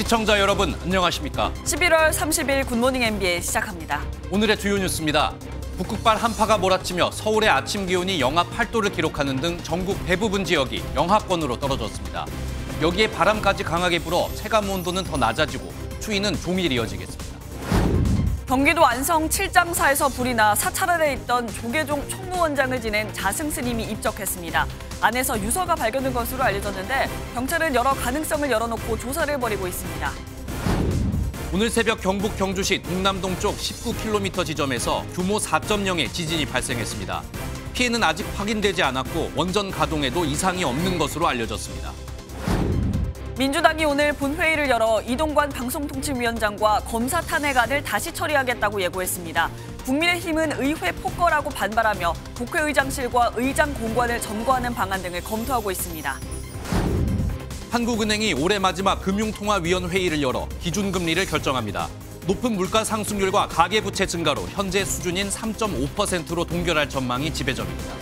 시청자 여러분, 안녕하십니까? 11월 30일 굿모닝 NBA 시작합니다. 오늘의 주요 뉴스입니다. 북극발 한파가 몰아치며 서울의 아침 기온이 영하 8도를 기록하는 등 전국 대부분 지역이 영하권으로 떨어졌습니다. 여기에 바람까지 강하게 불어 체감 온도는 더 낮아지고 추위는 종일 이어지겠습니다. 경기도 안성 칠장사에서 불이 나 사찰안에 있던 조계종 총무원장을 지낸 자승 스님이 입적했습니다. 안에서 유서가 발견된 것으로 알려졌는데 경찰은 여러 가능성을 열어놓고 조사를 벌이고 있습니다. 오늘 새벽 경북 경주시 동남동 쪽 19km 지점에서 규모 4.0의 지진이 발생했습니다. 피해는 아직 확인되지 않았고 원전 가동에도 이상이 없는 것으로 알려졌습니다. 민주당이 오늘 본회의를 열어 이동관 방송통신위원장과 검사 탄핵안을 다시 처리하겠다고 예고했습니다. 국민의힘은 의회 폭거라고 반발하며 국회의장실과 의장 공관을 점거하는 방안 등을 검토하고 있습니다. 한국은행이 올해 마지막 금융통화위원회의를 열어 기준금리를 결정합니다. 높은 물가 상승률과 가계부채 증가로 현재 수준인 3.5%로 동결할 전망이 지배적입니다.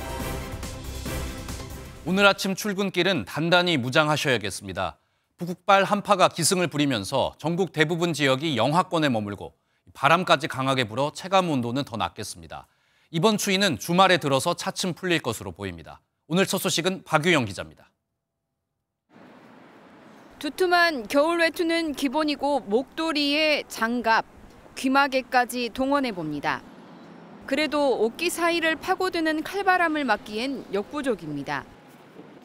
오늘 아침 출근길은 단단히 무장하셔야겠습니다. 북극발 한파가 기승을 부리면서 전국 대부분 지역이 영하권에 머물고 바람까지 강하게 불어 체감 온도는 더 낮겠습니다. 이번 추위는 주말에 들어서 차츰 풀릴 것으로 보입니다. 오늘 첫 소식은 박유영 기자입니다. 두툼한 겨울 외투는 기본이고 목도리에 장갑, 귀마개까지 동원해봅니다. 그래도 옷깃 사이를 파고드는 칼바람을 막기엔 역부족입니다.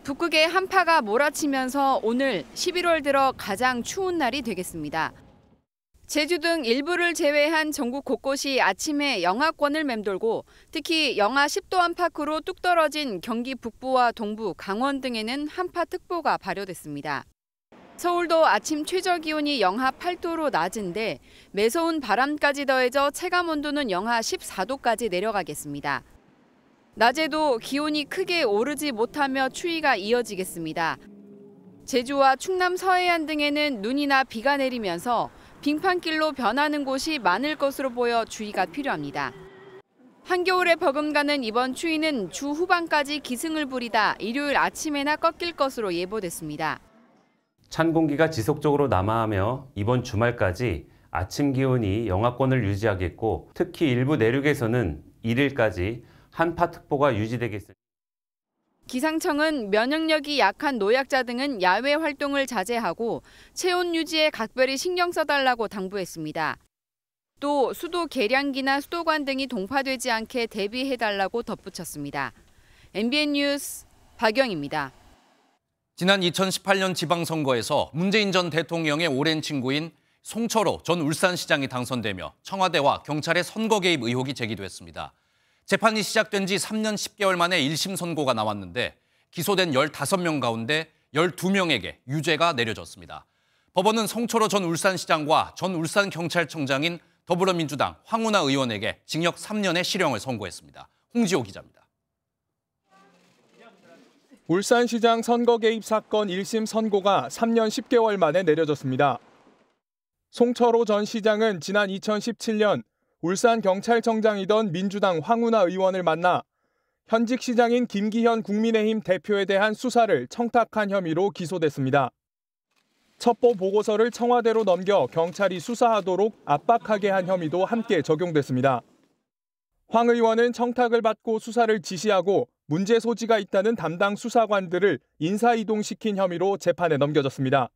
북극의 한파가 몰아치면서 오늘 11월 들어 가장 추운 날이 되겠습니다. 제주 등 일부를 제외한 전국 곳곳이 아침에 영하권을 맴돌고 특히 영하 10도 안팎으로 뚝 떨어진 경기 북부와 동부, 강원 등에는 한파특보가 발효됐습니다. 서울도 아침 최저 기온이 영하 8도로 낮은데 매서운 바람까지 더해져 체감 온도는 영하 14도까지 내려가겠습니다. 낮에도 기온이 크게 오르지 못하며 추위가 이어지겠습니다. 제주와 충남 서해안 등에는 눈이나 비가 내리면서 빙판길로 변하는 곳이 많을 것으로 보여 주의가 필요합니다. 한겨울에 버금가는 이번 추위는 주 후반까지 기승을 부리다 일요일 아침에나 꺾일 것으로 예보됐습니다. 찬 공기가 지속적으로 남하하며 이번 주말까지 아침 기온이 영하권을 유지하겠고 특히 일부 내륙에서는 1일까지 한파특보가 유지되겠습니다. 기상청은 면역력이 약한 노약자 등은 야외 활동을 자제하고 체온 유지에 각별히 신경 써달라고 당부했습니다. 또 수도 계량기나 수도관 등이 동파되지 않게 대비해달라고 덧붙였습니다. MBN 뉴스 박영입니다. 지난 2018년 지방선거에서 문재인 전 대통령의 오랜 친구인 송철호 전 울산시장이 당선되며 청와대와 경찰의 선거 개입 의혹이 제기됐습니다. 재판이 시작된 지 3년 10개월 만에 1심 선고가 나왔는데 기소된 15명 가운데 12명에게 유죄가 내려졌습니다. 법원은 송철호 전 울산시장과 전 울산경찰청장인 더불어민주당 황운하 의원에게 징역 3년의 실형을 선고했습니다. 홍지호 기자입니다. 울산시장 선거 개입 사건 1심 선고가 3년 10개월 만에 내려졌습니다. 송철호 전 시장은 지난 2017년 울산경찰청장이던 민주당 황운하 의원을 만나 현직 시장인 김기현 국민의힘 대표에 대한 수사를 청탁한 혐의로 기소됐습니다. 첩보 보고서를 청와대로 넘겨 경찰이 수사하도록 압박하게 한 혐의도 함께 적용됐습니다. 황 의원은 청탁을 받고 수사를 지시하고 문제 소지가 있다는 담당 수사관들을 인사이동시킨 혐의로 재판에 넘겨졌습니다.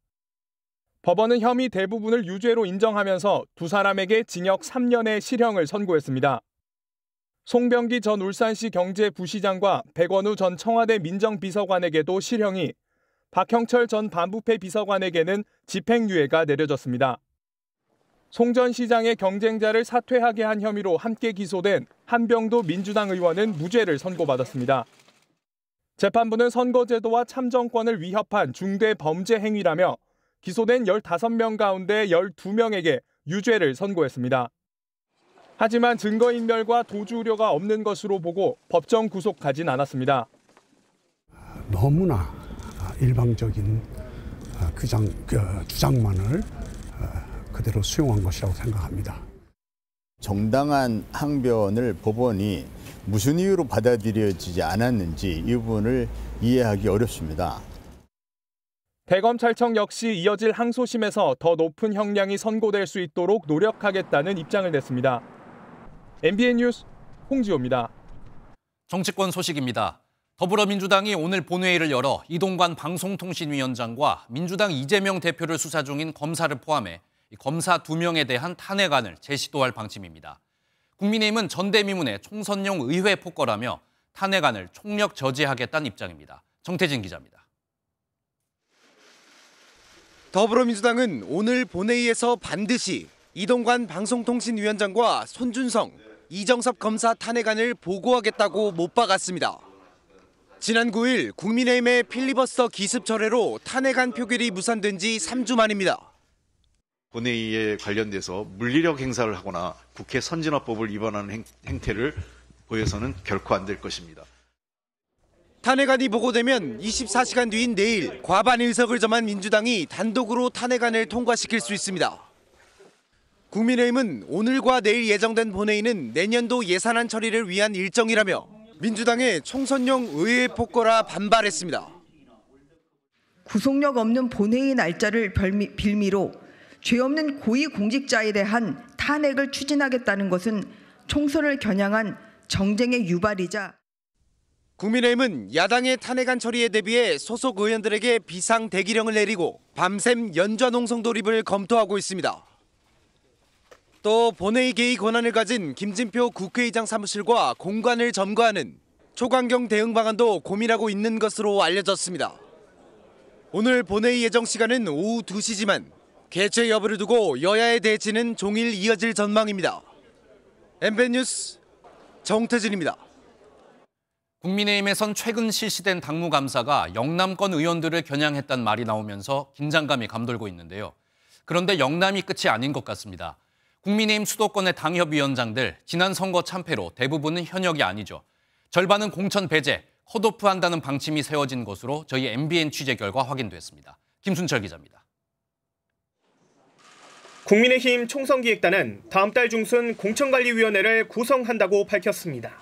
법원은 혐의 대부분을 유죄로 인정하면서 두 사람에게 징역 3년의 실형을 선고했습니다. 송병기 전 울산시 경제부시장과 백원우 전 청와대 민정비서관에게도 실형이, 박형철 전 반부패 비서관에게는 집행유예가 내려졌습니다. 송 전 시장의 경쟁자를 사퇴하게 한 혐의로 함께 기소된 한병도 민주당 의원은 무죄를 선고받았습니다. 재판부는 선거제도와 참정권을 위협한 중대 범죄 행위라며 기소된 15명 가운데 12명에게 유죄를 선고했습니다. 하지만 증거인멸과 도주 우려가 없는 것으로 보고 법정 구속하진 않았습니다. 너무나 일방적인 주장만을 그대로 수용한 것이라고 생각합니다. 정당한 항변을 법원이 무슨 이유로 받아들여지지 않았는지 이 부분을 이해하기 어렵습니다. 대검찰청 역시 이어질 항소심에서 더 높은 형량이 선고될 수 있도록 노력하겠다는 입장을 냈습니다. MBN 뉴스 홍지호입니다. 정치권 소식입니다. 더불어민주당이 오늘 본회의를 열어 이동관 방송통신위원장과 민주당 이재명 대표를 수사 중인 검사를 포함해 검사 2명에 대한 탄핵안을 재시도할 방침입니다. 국민의힘은 전대미문의 총선용 의회 폭거라며 탄핵안을 총력 저지하겠다는 입장입니다. 정태진 기자입니다. 더불어민주당은 오늘 본회의에서 반드시 이동관 방송통신위원장과 손준성, 이정섭 검사 탄핵안을 보고하겠다고 못 박았습니다. 지난 9일 국민의힘의 필리버스터 기습 철회로 탄핵안 표결이 무산된 지 3주 만입니다. 본회의에 관련돼서 물리력 행사를 하거나 국회 선진화법을 위반하는 행태를 보여서는 결코 안 될 것입니다. 탄핵안이 보고되면 24시간 뒤인 내일 과반 의석을 점한 민주당이 단독으로 탄핵안을 통과시킬 수 있습니다. 국민의힘은 오늘과 내일 예정된 본회의는 내년도 예산안 처리를 위한 일정이라며 민주당의 총선용 의회 폭거라 반발했습니다. 구속력 없는 본회의 날짜를 빌미로 죄 없는 고위공직자에 대한 탄핵을 추진하겠다는 것은 총선을 겨냥한 정쟁의 유발이자 국민의힘은 야당의 탄핵안 처리에 대비해 소속 의원들에게 비상 대기령을 내리고 밤샘 연좌농성 돌입을 검토하고 있습니다. 또 본회의 개의 권한을 가진 김진표 국회의장 사무실과 공관을 점거하는 초강경 대응 방안도 고민하고 있는 것으로 알려졌습니다. 오늘 본회의 예정 시간은 오후 2시지만 개최 여부를 두고 여야의 대치는 종일 이어질 전망입니다. MBN 뉴스 정태진입니다. 국민의힘에선 최근 실시된 당무감사가 영남권 의원들을 겨냥했다는 말이 나오면서 긴장감이 감돌고 있는데요. 그런데 영남이 끝이 아닌 것 같습니다. 국민의힘 수도권의 당협위원장들 지난 선거 참패로 대부분은 현역이 아니죠. 절반은 공천 배제, 컷오프한다는 방침이 세워진 것으로 저희 MBN 취재 결과 확인됐습니다. 김순철 기자입니다. 국민의힘 총선기획단은 다음 달 중순 공천관리위원회를 구성한다고 밝혔습니다.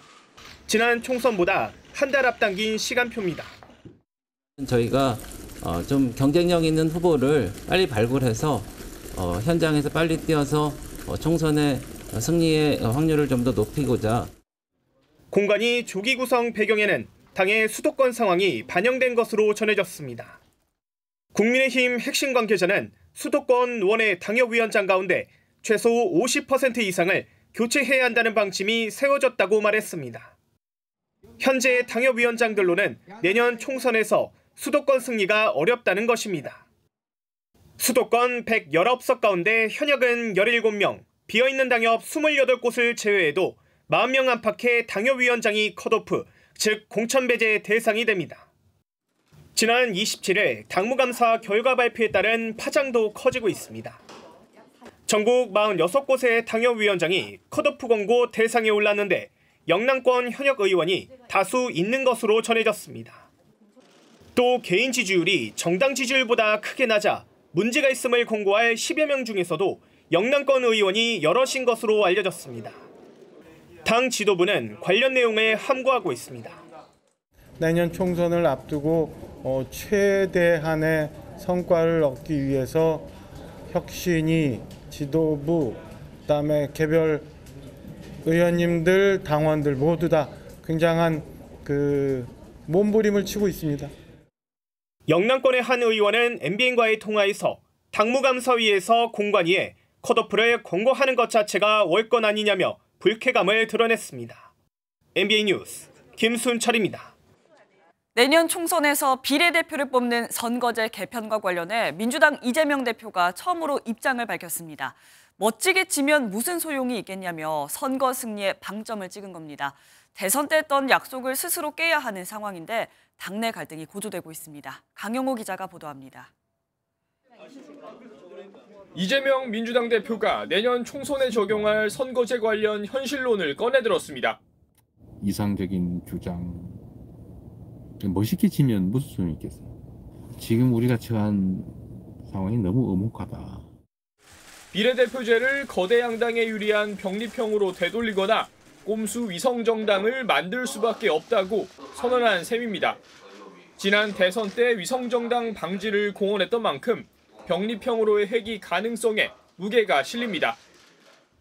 지난 총선보다 한 달 앞당긴 시간표입니다. 저희가 좀 경쟁력 있는 후보를 빨리 발굴해서 현장에서 빨리 뛰어서 총선의 승리의 확률을 좀 더 높이고자. 공관위 조기 구성 배경에는 당의 수도권 상황이 반영된 것으로 전해졌습니다. 국민의힘 핵심 관계자는 수도권 원외 당협위원장 가운데 최소 50% 이상을 교체해야 한다는 방침이 세워졌다고 말했습니다. 현재 당협위원장들로는 내년 총선에서 수도권 승리가 어렵다는 것입니다. 수도권 119석 가운데 현역은 17명, 비어있는 당협 28곳을 제외해도 40명 안팎의 당협위원장이 컷오프, 즉 공천 배제 대상이 됩니다. 지난 27일 당무감사 결과 발표에 따른 파장도 커지고 있습니다. 전국 46곳의 당협위원장이 컷오프 권고 대상에 올랐는데 영남권 현역 의원이 다수 있는 것으로 전해졌습니다. 또 개인 지지율이 정당 지지율보다 크게 낮아 문제가 있음을 공고할 10여 명 중에서도 영남권 의원이 여럿인 것으로 알려졌습니다. 당 지도부는 관련 내용을 함구하고 있습니다. 내년 총선을 앞두고 최대한의 성과를 얻기 위해서 혁신이 지도부, 그다음에 개별 의원님들, 당원들 모두 다 굉장한 몸부림을 치고 있습니다. 영남권의 한 의원은 MBN과의 통화에서 당무감사위에서 공관위에 컷오프를 권고하는 것 자체가 월권 아니냐며 불쾌감을 드러냈습니다. MBN 뉴스 김순철입니다. 내년 총선에서 비례대표를 뽑는 선거제 개편과 관련해 민주당 이재명 대표가 처음으로 입장을 밝혔습니다. 멋지게 지면 무슨 소용이 있겠냐며 선거 승리에 방점을 찍은 겁니다. 대선 때 했던 약속을 스스로 깨야 하는 상황인데 당내 갈등이 고조되고 있습니다. 강영호 기자가 보도합니다. 이재명 민주당 대표가 내년 총선에 적용할 선거제 관련 현실론을 꺼내들었습니다. 이상적인 주장, 멋있게 지면 무슨 소용이 있겠어요. 지금 우리가 처한 상황이 너무 엄혹하다. 비례대표제를 거대 양당에 유리한 병립형으로 되돌리거나 꼼수 위성정당을 만들 수밖에 없다고 선언한 셈입니다. 지난 대선 때 위성정당 방지를 공언했던 만큼 병립형으로의 회귀 가능성에 무게가 실립니다.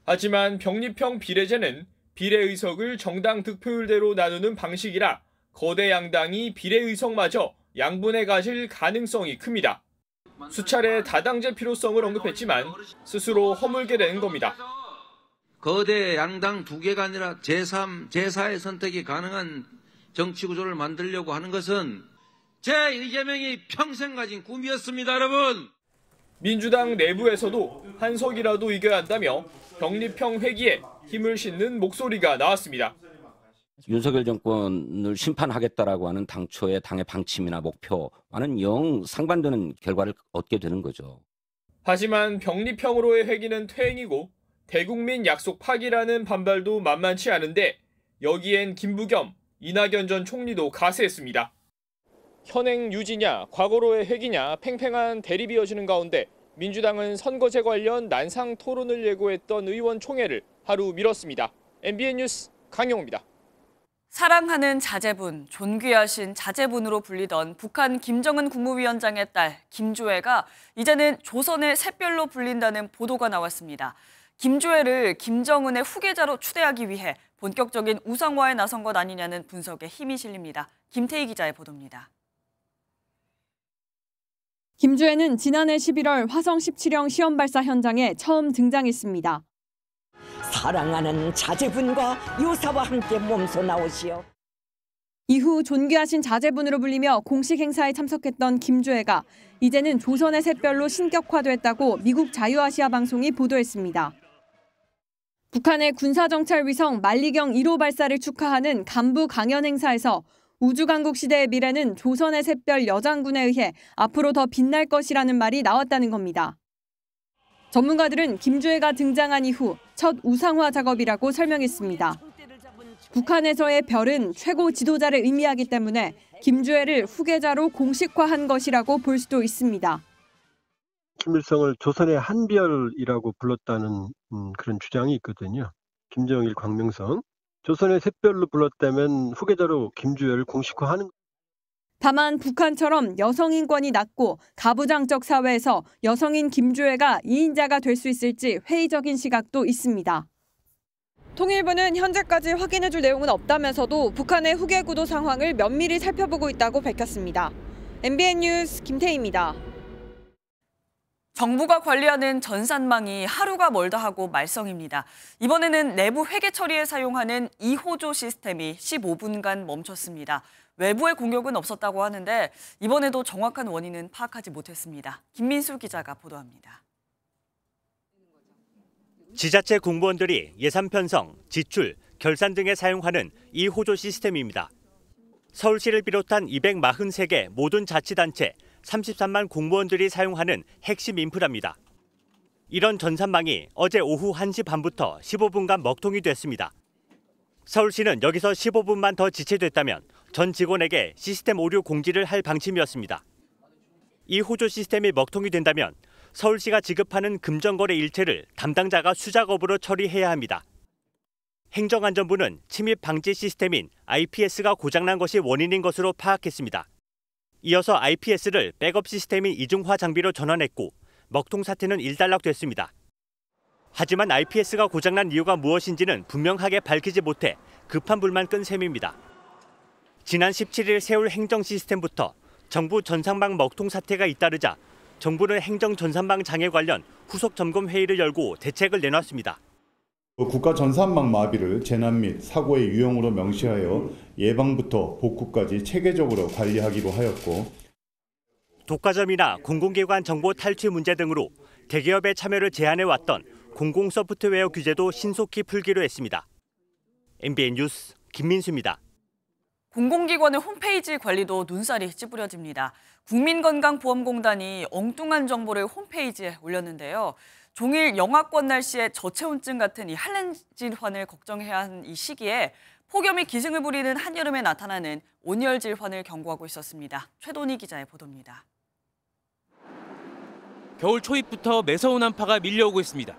하지만 병립형 비례제는 비례의석을 정당 득표율대로 나누는 방식이라 거대 양당이 비례의석마저 양분해 가질 가능성이 큽니다. 수차례 다당제 필요성을 언급했지만 스스로 허물게 되는 겁니다. 거대 양당 두 개가 아니라 제3, 제4의 선택이 가능한 정치 구조를 만들려고 하는 것은 제 이재명이 평생 가진 꿈이었습니다, 여러분. 민주당 내부에서도 한석이라도 이겨야 한다며 병립형 회기에 힘을 싣는 목소리가 나왔습니다. 윤석열 정권을 심판하겠다라고 하는 당초의 당의 방침이나 목표와는 영 상반되는 결과를 얻게 되는 거죠. 하지만 병립형으로의 회기는 퇴행이고 대국민 약속 파기라는 반발도 만만치 않은데 여기엔 김부겸, 이낙연 전 총리도 가세했습니다. 현행 유지냐 과거로의 회기냐 팽팽한 대립이 이어지는 가운데 민주당은 선거제 관련 난상 토론을 예고했던 의원총회를 하루 미뤘습니다. MBN 뉴스 강영호입니다. 사랑하는 자제분, 존귀하신 자제분으로 불리던 북한 김정은 국무위원장의 딸 김조애가 이제는 조선의 샛별로 불린다는 보도가 나왔습니다. 김조애를 김정은의 후계자로 추대하기 위해 본격적인 우상화에 나선 것 아니냐는 분석에 힘이 실립니다. 김태희 기자의 보도입니다. 김조애는 지난해 11월 화성 17형 시험 발사 현장에 처음 등장했습니다. 사랑하는 자제분과 유사와 함께 몸소 나오시오. 이후 존귀하신 자제분으로 불리며 공식 행사에 참석했던 김조애가 이제는 조선의 샛별로 신격화됐다고 미국 자유아시아 방송이 보도했습니다. 북한의 군사정찰 위성 만리경 1호 발사를 축하하는 간부 강연 행사에서 우주강국 시대의 미래는 조선의 샛별 여장군에 의해 앞으로 더 빛날 것이라는 말이 나왔다는 겁니다. 전문가들은 김조애가 등장한 이후 첫 우상화 작업이라고 설명했습니다. 북한에서의 별은 최고 지도자를 의미하기 때문에 김조애를 후계자로 공식화한 것이라고 볼 수도 있습니다. 김일성을 조선의 한별이라고 불렀다는 그런 주장이 있거든요. 김정일, 광명성. 조선의 샛별로 불렀다면 후계자로 김조애를 공식화하는. 다만 북한처럼 여성 인권이 낮고 가부장적 사회에서 여성인 김조애가 2인자가 될 수 있을지 회의적인 시각도 있습니다. 통일부는 현재까지 확인해줄 내용은 없다면서도 북한의 후계 구도 상황을 면밀히 살펴보고 있다고 밝혔습니다. MBN 뉴스 김태희입니다. 정부가 관리하는 전산망이 하루가 멀다 하고 말썽입니다. 이번에는 내부 회계 처리에 사용하는 2호조 시스템이 15분간 멈췄습니다. 외부의 공격은 없었다고 하는데 이번에도 정확한 원인은 파악하지 못했습니다. 김민수 기자가 보도합니다. 지자체 공무원들이 예산 편성, 지출, 결산 등에 사용하는 2호조 시스템입니다. 서울시를 비롯한 243개 모든 자치단체 33만 공무원들이 사용하는 핵심 인프라입니다. 이런 전산망이 어제 오후 1시 반부터 15분간 먹통이 됐습니다. 서울시는 여기서 15분만 더 지체됐다면 전 직원에게 시스템 오류 공지를 할 방침이었습니다. 이 호조 시스템이 먹통이 된다면 서울시가 지급하는 금전거래 일체를 담당자가 수작업으로 처리해야 합니다. 행정안전부는 침입 방지 시스템인 IPS가 고장난 것이 원인인 것으로 파악했습니다. 이어서 IPS를 백업 시스템인 이중화 장비로 전환했고 먹통 사태는 일단락됐습니다. 하지만 IPS가 고장난 이유가 무엇인지는 분명하게 밝히지 못해 급한 불만 끈 셈입니다. 지난 17일 세울 행정 시스템부터 정부 전산망 먹통 사태가 잇따르자 정부는 행정 전산망 장애 관련 후속 점검 회의를 열고 대책을 내놨습니다. 국가 전산망 마비를 재난 및 사고의 유형으로 명시하여 예방부터 복구까지 체계적으로 관리하기로 하였고, 독과점이나 공공기관 정보 탈취 문제 등으로 대기업의 참여를 제한해왔던 공공 소프트웨어 규제도 신속히 풀기로 했습니다. MBN 뉴스 김민수입니다. 공공기관의 홈페이지 관리도 눈살이 찌푸려집니다. 국민건강보험공단이 엉뚱한 정보를 홈페이지에 올렸는데요. 종일 영하권 날씨에 저체온증 같은 이 한랭 질환을 걱정해야 하는 이 시기에 폭염이 기승을 부리는 한여름에 나타나는 온열 질환을 경고하고 있었습니다. 최돈희 기자의 보도입니다. 겨울 초입부터 매서운 한파가 밀려오고 있습니다.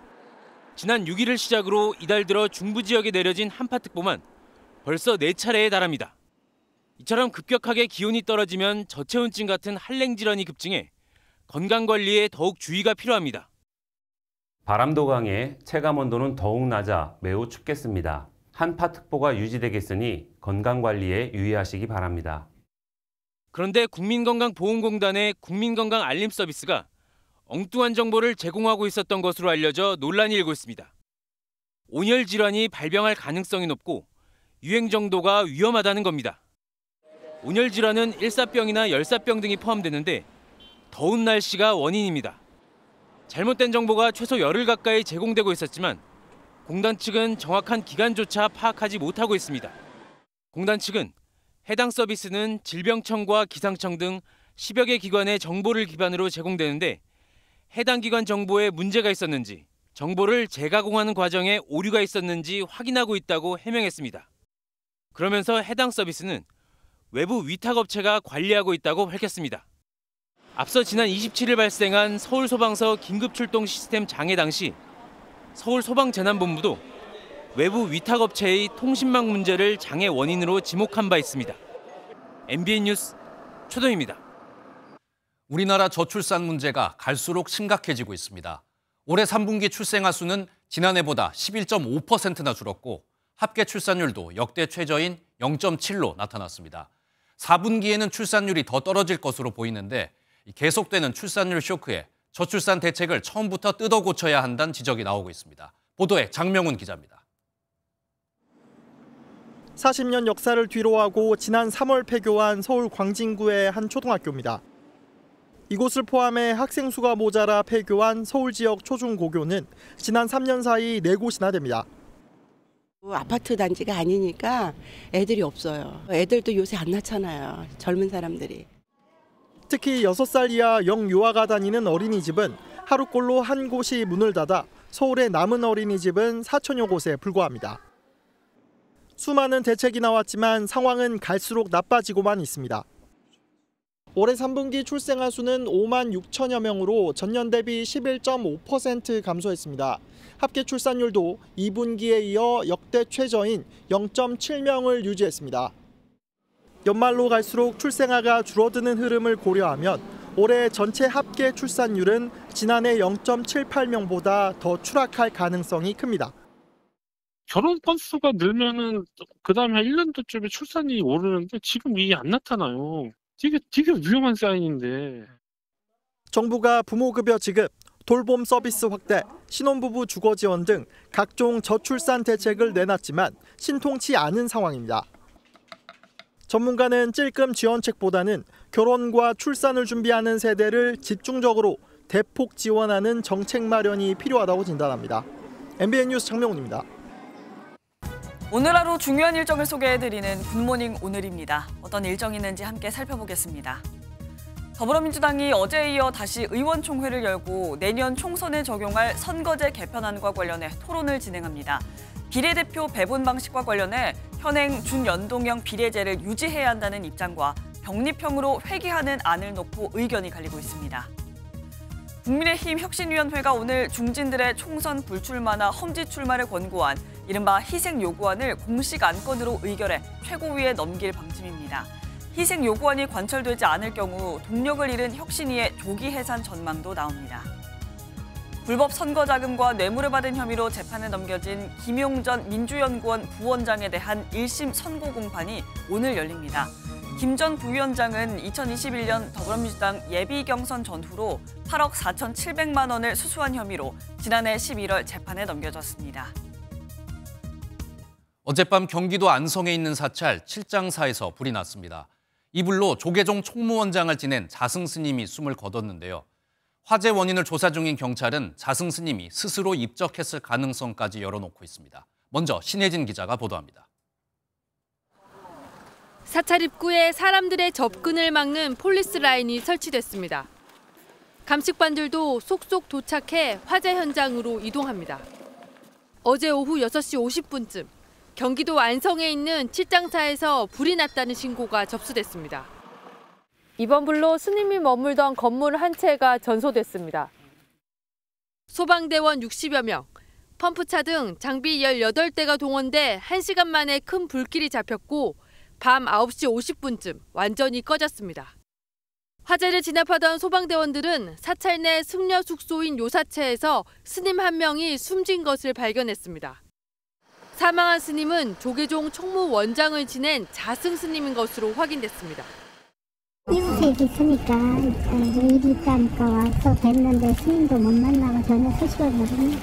지난 6일을 시작으로 이달 들어 중부 지역에 내려진 한파특보만 벌써 4차례에 달합니다. 이처럼 급격하게 기온이 떨어지면 저체온증 같은 한랭 질환이 급증해 건강관리에 더욱 주의가 필요합니다. 바람도 강해 체감온도는 더욱 낮아 매우 춥겠습니다. 한파특보가 유지되겠으니 건강관리에 유의하시기 바랍니다. 그런데 국민건강보험공단의 국민건강 알림 서비스가 엉뚱한 정보를 제공하고 있었던 것으로 알려져 논란이 일고 있습니다. 온열 질환이 발병할 가능성이 높고 유행 정도가 위험하다는 겁니다. 온열 질환은 일사병이나 열사병 등이 포함되는데 더운 날씨가 원인입니다. 잘못된 정보가 최소 열흘 가까이 제공되고 있었지만 공단 측은 정확한 기간조차 파악하지 못하고 있습니다. 공단 측은 해당 서비스는 질병청과 기상청 등 10여 개 기관의 정보를 기반으로 제공되는데 해당 기관 정보에 문제가 있었는지, 정보를 재가공하는 과정에 오류가 있었는지 확인하고 있다고 해명했습니다. 그러면서 해당 서비스는 외부 위탁업체가 관리하고 있다고 밝혔습니다. 앞서 지난 27일 발생한 서울소방서 긴급출동 시스템 장애 당시 서울소방재난본부도 외부 위탁업체의 통신망 문제를 장애 원인으로 지목한 바 있습니다. MBN 뉴스 최동입니다. 우리나라 저출산 문제가 갈수록 심각해지고 있습니다. 올해 3분기 출생아 수는 지난해보다 11.5%나 줄었고 합계 출산율도 역대 최저인 0.7로 나타났습니다. 4분기에는 출산율이 더 떨어질 것으로 보이는데 계속되는 출산율 쇼크에 저출산 대책을 처음부터 뜯어 고쳐야 한다는 지적이 나오고 있습니다. 보도에 장명훈 기자입니다. 40년 역사를 뒤로하고 지난 3월 폐교한 서울 광진구의 한 초등학교입니다. 이곳을 포함해 학생 수가 모자라 폐교한 서울 지역 초중고교는 지난 3년 사이 4곳이나 됩니다. 아파트 단지가 아니니까 애들이 없어요. 애들도 요새 안 낳잖아요. 젊은 사람들이. 특히 6살 이하 영유아가 다니는 어린이집은 하루꼴로 한 곳이 문을 닫아 서울의 남은 어린이집은 4천여 곳에 불과합니다. 수많은 대책이 나왔지만 상황은 갈수록 나빠지고만 있습니다. 올해 3분기 출생아 수는 5만 6천여 명으로 전년 대비 11.5% 감소했습니다. 합계 출산율도 2분기에 이어 역대 최저인 0.7명을 유지했습니다. 연말로 갈수록 출생아가 줄어드는 흐름을 고려하면 올해 전체 합계 출산율은 지난해 0.78명보다 더 추락할 가능성이 큽니다. 결혼 건수가 늘면은 그다음에 한 1년도쯤에 출산이 오르는데 지금 이게 안 나타나요. 되게 위험한 사인인데. 정부가 부모급여 지급, 돌봄 서비스 확대, 신혼부부 주거 지원 등 각종 저출산 대책을 내놨지만 신통치 않은 상황입니다. 전문가는 찔끔 지원책보다는 결혼과 출산을 준비하는 세대를 집중적으로 대폭 지원하는 정책 마련이 필요하다고 진단합니다. MBN 뉴스 장명훈입니다. 오늘 하루 중요한 일정을 소개해드리는 굿모닝 오늘입니다. 어떤 일정이 있는지 함께 살펴보겠습니다. 더불어민주당이 어제에 이어 다시 의원총회를 열고 내년 총선에 적용할 선거제 개편안과 관련해 토론을 진행합니다. 비례대표 배분 방식과 관련해 현행 준연동형 비례제를 유지해야 한다는 입장과 병립형으로 회귀하는 안을 놓고 의견이 갈리고 있습니다. 국민의힘 혁신위원회가 오늘 중진들의 총선 불출마나 험지 출마를 권고한 이른바 희생 요구안을 공식 안건으로 의결해 최고위에 넘길 방침입니다. 희생 요구안이 관철되지 않을 경우 동력을 잃은 혁신위의 조기 해산 전망도 나옵니다. 불법 선거자금과 뇌물을 받은 혐의로 재판에 넘겨진 김용 전 민주연구원 부원장에 대한 1심 선고 공판이 오늘 열립니다. 김 전 부위원장은 2021년 더불어민주당 예비 경선 전후로 8억 4,700만 원을 수수한 혐의로 지난해 11월 재판에 넘겨졌습니다. 어젯밤 경기도 안성에 있는 사찰 7장사에서 불이 났습니다. 이 불로 조계종 총무원장을 지낸 자승 스님이 숨을 거뒀는데요. 화재 원인을 조사 중인 경찰은 자승 스님이 스스로 입적했을 가능성까지 열어놓고 있습니다. 먼저 신혜진 기자가 보도합니다. 사찰 입구에 사람들의 접근을 막는 폴리스 라인이 설치됐습니다. 감식반들도 속속 도착해 화재 현장으로 이동합니다. 어제 오후 6시 50분쯤 경기도 안성에 있는 칠장사에서 불이 났다는 신고가 접수됐습니다. 이번 불로 스님이 머물던 건물 한 채가 전소됐습니다. 소방대원 60여 명, 펌프차 등 장비 18대가 동원돼 1시간 만에 큰 불길이 잡혔고 밤 9시 50분쯤 완전히 꺼졌습니다. 화재를 진압하던 소방대원들은 사찰 내 승려 숙소인 요사체에서 스님 한 명이 숨진 것을 발견했습니다. 사망한 스님은 조계종 총무원장을 지낸 자승 스님인 것으로 확인됐습니다. 이웃에 있으니까 일이 있다니까 와서 뵀는데 스님도 못 만나고 전혀 소식을 모르네.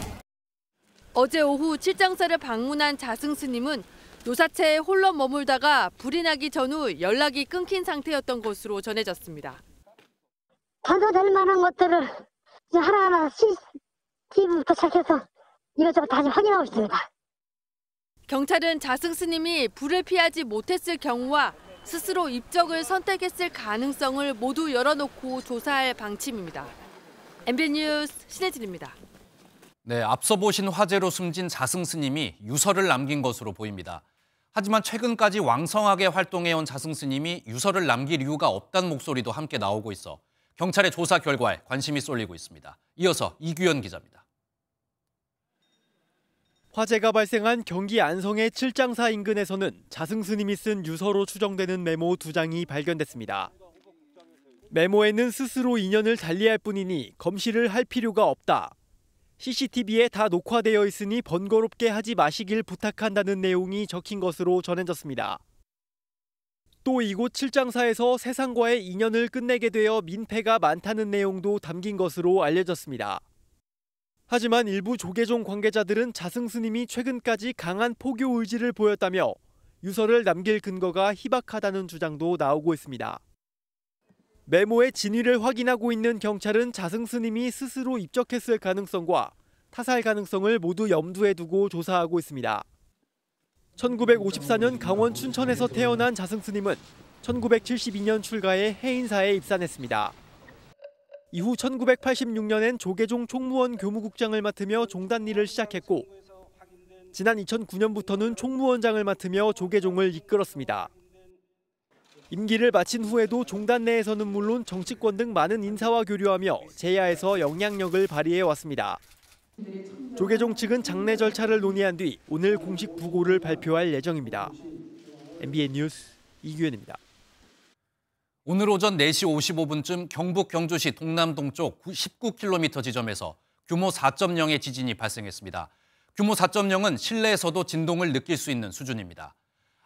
어제 오후 칠장사를 방문한 자승 스님은 요사체에 홀로 머물다가 불이 나기 전후 연락이 끊긴 상태였던 것으로 전해졌습니다. 단서될 만한 것들을 이제 하나하나 CCTV부터 시작해서 이것저것 다시 확인하고 있습니다. 경찰은 자승 스님이 불을 피하지 못했을 경우와 스스로 입적을 선택했을 가능성을 모두 열어놓고 조사할 방침입니다. MBN 뉴스 신혜진입니다. 네, 앞서 보신 화재로 숨진 자승 스님이 유서를 남긴 것으로 보입니다. 하지만 최근까지 왕성하게 활동해온 자승 스님이 유서를 남길 이유가 없다는 목소리도 함께 나오고 있어 경찰의 조사 결과에 관심이 쏠리고 있습니다. 이어서 이규현 기자입니다. 화재가 발생한 경기 안성의 칠장사 인근에서는 자승 스님이 쓴 유서로 추정되는 메모 2장이 발견됐습니다. 메모에는 스스로 인연을 달리할 뿐이니 검시를 할 필요가 없다. CCTV에 다 녹화되어 있으니 번거롭게 하지 마시길 부탁한다는 내용이 적힌 것으로 전해졌습니다. 또 이곳 칠장사에서 세상과의 인연을 끝내게 되어 민폐가 많다는 내용도 담긴 것으로 알려졌습니다. 하지만 일부 조계종 관계자들은 자승 스님이 최근까지 강한 포교 의지를 보였다며 유서를 남길 근거가 희박하다는 주장도 나오고 있습니다. 메모의 진위를 확인하고 있는 경찰은 자승 스님이 스스로 입적했을 가능성과 타살 가능성을 모두 염두에 두고 조사하고 있습니다. 1954년 강원 춘천에서 태어난 자승 스님은 1972년 출가해 해인사에 입산했습니다. 이후 1986년엔 조계종 총무원 교무국장을 맡으며 종단 일을 시작했고 지난 2009년부터는 총무원장을 맡으며 조계종을 이끌었습니다. 임기를 마친 후에도 종단 내에서는 물론 정치권 등 많은 인사와 교류하며 제야에서 영향력을 발휘해왔습니다. 조계종 측은 장례 절차를 논의한 뒤 오늘 공식 부고를 발표할 예정입니다. MBN 뉴스 이규현입니다. 오늘 오전 4시 55분쯤 경북 경주시 동남동쪽 19km 지점에서 규모 4.0의 지진이 발생했습니다. 규모 4.0은 실내에서도 진동을 느낄 수 있는 수준입니다.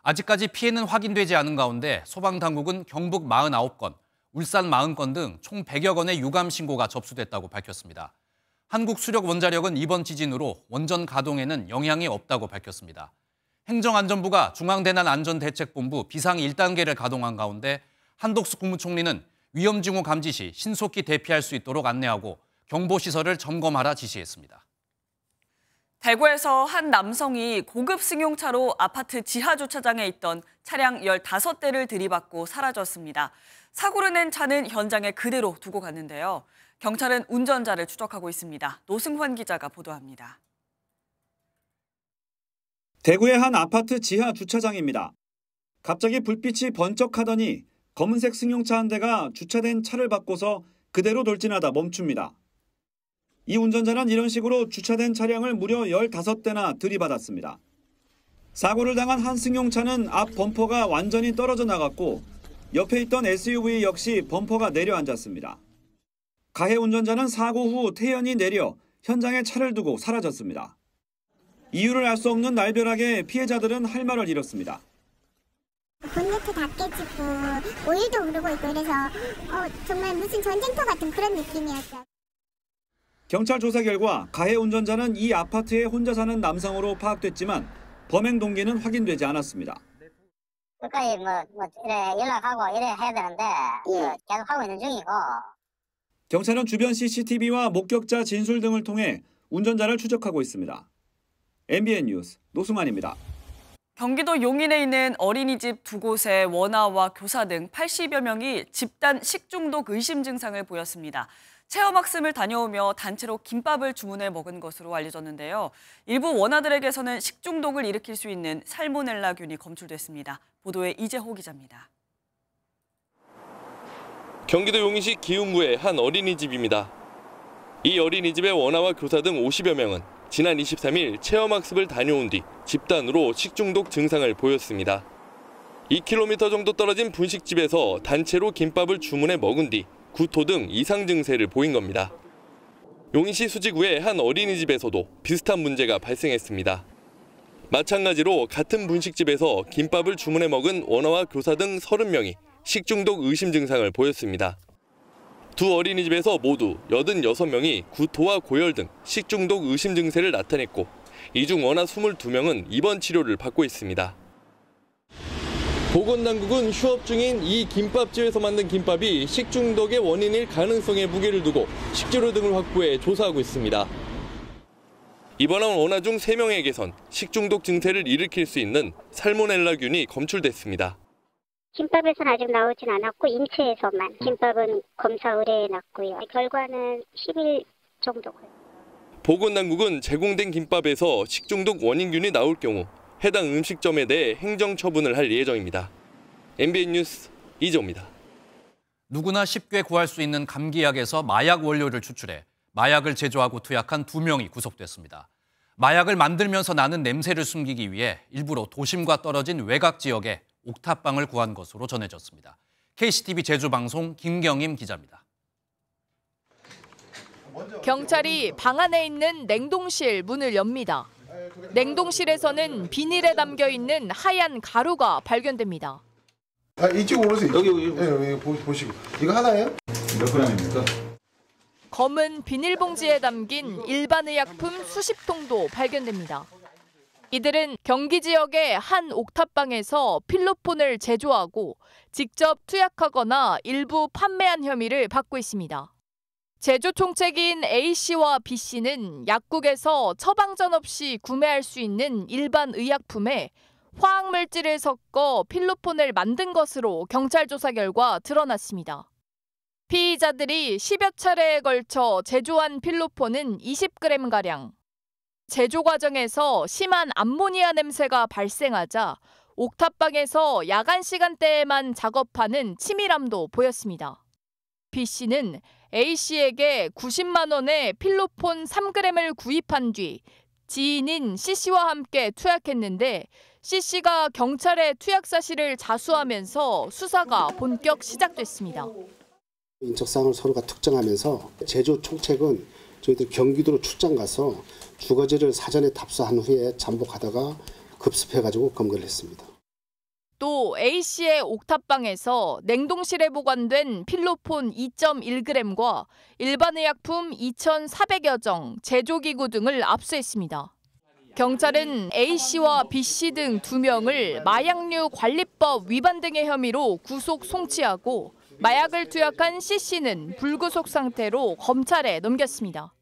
아직까지 피해는 확인되지 않은 가운데 소방당국은 경북 49건, 울산 40건 등 총 100여 건의 유감 신고가 접수됐다고 밝혔습니다. 한국수력원자력은 이번 지진으로 원전 가동에는 영향이 없다고 밝혔습니다. 행정안전부가 중앙재난안전대책본부 비상 1단계를 가동한 가운데 한덕수 국무총리는 위험징후 감지 시 신속히 대피할 수 있도록 안내하고 경보시설을 점검하라 지시했습니다. 대구에서 한 남성이 고급 승용차로 아파트 지하 주차장에 있던 차량 15대를 들이받고 사라졌습니다. 사고를 낸 차는 현장에 그대로 두고 갔는데요. 경찰은 운전자를 추적하고 있습니다. 노승환 기자가 보도합니다. 대구의 한 아파트 지하 주차장입니다. 갑자기 불빛이 번쩍하더니 검은색 승용차 한 대가 주차된 차를 받고서 그대로 돌진하다 멈춥니다. 이 운전자는 이런 식으로 주차된 차량을 무려 15대나 들이받았습니다. 사고를 당한 한 승용차는 앞 범퍼가 완전히 떨어져 나갔고 옆에 있던 SUV 역시 범퍼가 내려앉았습니다. 가해 운전자는 사고 후 태연히 내려 현장에 차를 두고 사라졌습니다. 이유를 알 수 없는 날벼락에 피해자들은 할 말을 잃었습니다. 본네트 다 깨지고 오일도 흐르고 있고 그래서 정말 무슨 전쟁터 같은 그런 느낌이었어요. 경찰 조사 결과 가해 운전자는 이 아파트에 혼자 사는 남성으로 파악됐지만 범행 동기는 확인되지 않았습니다. 끝까지 이래 연락하고 이래 해야 되는데 계속 하고 있는 중이고. 경찰은 주변 CCTV와 목격자 진술 등을 통해 운전자를 추적하고 있습니다. MBN 뉴스 노승환입니다. 경기도 용인에 있는 어린이집 2곳의 원아와 교사 등 80여 명이 집단 식중독 의심 증상을 보였습니다. 체험학습을 다녀오며 단체로 김밥을 주문해 먹은 것으로 알려졌는데요. 일부 원아들에게서는 식중독을 일으킬 수 있는 살모넬라균이 검출됐습니다. 보도에 이재호 기자입니다. 경기도 용인시 기흥구의 한 어린이집입니다. 이 어린이집의 원아와 교사 등 50여 명은 지난 23일 체험학습을 다녀온 뒤 집단으로 식중독 증상을 보였습니다. 2km 정도 떨어진 분식집에서 단체로 김밥을 주문해 먹은 뒤 구토 등 이상 증세를 보인 겁니다. 용인시 수지구의 한 어린이집에서도 비슷한 문제가 발생했습니다. 마찬가지로 같은 분식집에서 김밥을 주문해 먹은 원아와 교사 등 30명이 식중독 의심 증상을 보였습니다. 두 어린이집에서 모두 86명이 구토와 고열 등 식중독 의심 증세를 나타냈고 이 중 원아 22명은 입원 치료를 받고 있습니다. 보건당국은 휴업 중인 이 김밥집에서 만든 김밥이 식중독의 원인일 가능성에 무게를 두고 식재료 등을 확보해 조사하고 있습니다. 입원한 원아 중 3명에게선 식중독 증세를 일으킬 수 있는 살모넬라균이 검출됐습니다. 김밥에서는 아직 나오진 않았고 인체에서만 김밥은 검사 의뢰해놨고요. 결과는 10일 정도고요. 보건당국은 제공된 김밥에서 식중독 원인균이 나올 경우 해당 음식점에 대해 행정처분을 할 예정입니다. MBN 뉴스 이정입니다. 누구나 쉽게 구할 수 있는 감기약에서 마약 원료를 추출해 마약을 제조하고 투약한 2명이 구속됐습니다. 마약을 만들면서 나는 냄새를 숨기기 위해 일부러 도심과 떨어진 외곽 지역에 옥탑방을 구한 것으로 전해졌습니다. KCTV 제주방송 김경임 기자입니다. 경찰이 방 안에 있는 냉동실 문을 엽니다. 냉동실에서는 비닐에 담겨 있는 하얀 가루가 발견됩니다. 이쪽으로 오세요. 여기 보시고. 이거 하나예요? 몇 g입니까? 검은 비닐봉지에 담긴 일반 의약품 수십 통도 발견됩니다. 이들은 경기 지역의 한 옥탑방에서 필로폰을 제조하고 직접 투약하거나 일부 판매한 혐의를 받고 있습니다. 제조 총책인 A씨와 B씨는 약국에서 처방전 없이 구매할 수 있는 일반 의약품에 화학물질을 섞어 필로폰을 만든 것으로 경찰 조사 결과 드러났습니다. 피의자들이 10여 차례에 걸쳐 제조한 필로폰은 20g가량. 제조 과정에서 심한 암모니아 냄새가 발생하자 옥탑방에서 야간 시간대에만 작업하는 치밀함도 보였습니다. B씨는 A씨에게 90만 원의 필로폰 3g을 구입한 뒤 지인인 C씨와 함께 투약했는데 C씨가 경찰에 투약 사실을 자수하면서 수사가 본격 시작됐습니다. 인적사항을 서로가 특정하면서 제조 총책은 저희들 경기도로 출장 가서 주거지를 사전에 답사한 후에 잠복하다가 급습해가지고 검거를 했습니다. 또 A씨의 옥탑방에서 냉동실에 보관된 필로폰 2.1g과 일반 의약품 2,400여 정, 제조기구 등을 압수했습니다. 경찰은 A씨와 B씨 등 2명을 마약류 관리법 위반 등의 혐의로 구속 송치하고 마약을 투약한 C씨는 불구속 상태로 검찰에 넘겼습니다.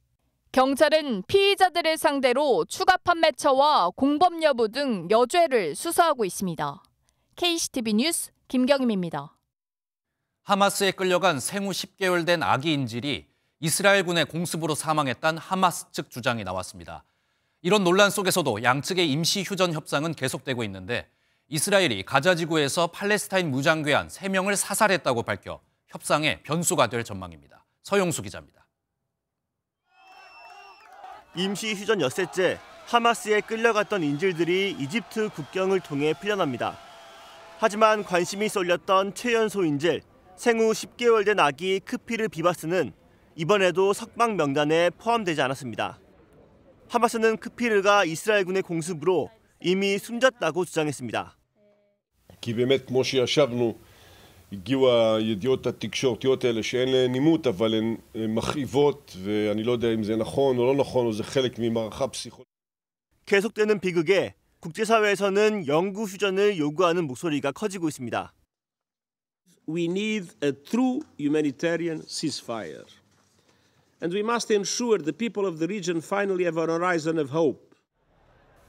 경찰은 피의자들을 상대로 추가 판매처와 공범 여부 등 여죄를 수사하고 있습니다. KCTV 뉴스 김경임입니다. 하마스에 끌려간 생후 10개월 된 아기 인질이 이스라엘군의 공습으로 사망했다는 하마스 측 주장이 나왔습니다. 이런 논란 속에서도 양측의 임시 휴전 협상은 계속되고 있는데 이스라엘이 가자 지구에서 팔레스타인 무장괴한 3명을 사살했다고 밝혀 협상의 변수가 될 전망입니다. 서용수 기자입니다. 임시 휴전 엿새째 하마스에 끌려갔던 인질들이 이집트 국경을 통해 풀려납니다. 하지만 관심이 쏠렸던 최연소 인질, 생후 10개월 된 아기 크피르 비바스는 이번에도 석방 명단에 포함되지 않았습니다. 하마스는 크피르가 이스라엘군의 공습으로 이미 숨졌다고 주장했습니다. כי באמת כמו שישבנו, הגיעו הידיעות התקשורתיות האלה שאין להן נימות, אבל הן מכאיבות, ואני לא יודע אם זה נכון או לא נכון, או זה חלק ממערכה פסיכולוגית. 계속되는 비극에 국제사회에서는 영구 휴전을 요구하는 목소리가 커지고 있습니다. We need a true humanitarian ceasefire. And we must ensure the people of the region finally have a horizon of hope.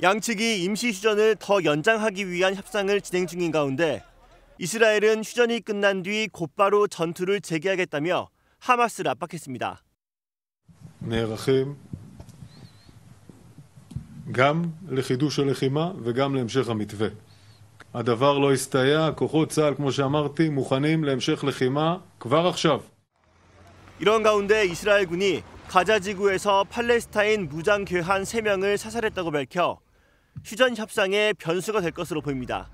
양측이 임시 휴전을 더 연장하기 위한 협상을 진행 중인 가운데 이스라엘은 휴전이 끝난 뒤 곧바로 전투를 재개하겠다며 하마스를 압박했습니다. נערכים גם לחידוש הלחימה וגם להמשך המתווה. הדבר לא הסתייע, כוחות צה"ל כמו שאמרתי מוכנים להמשך לחימה כבר עכשיו. 이런 가운데 이스라엘군이 가자 지구에서 팔레스타인 무장 괴한 3명을 사살했다고 밝혀 휴전 협상의 변수가 될 것으로 보입니다.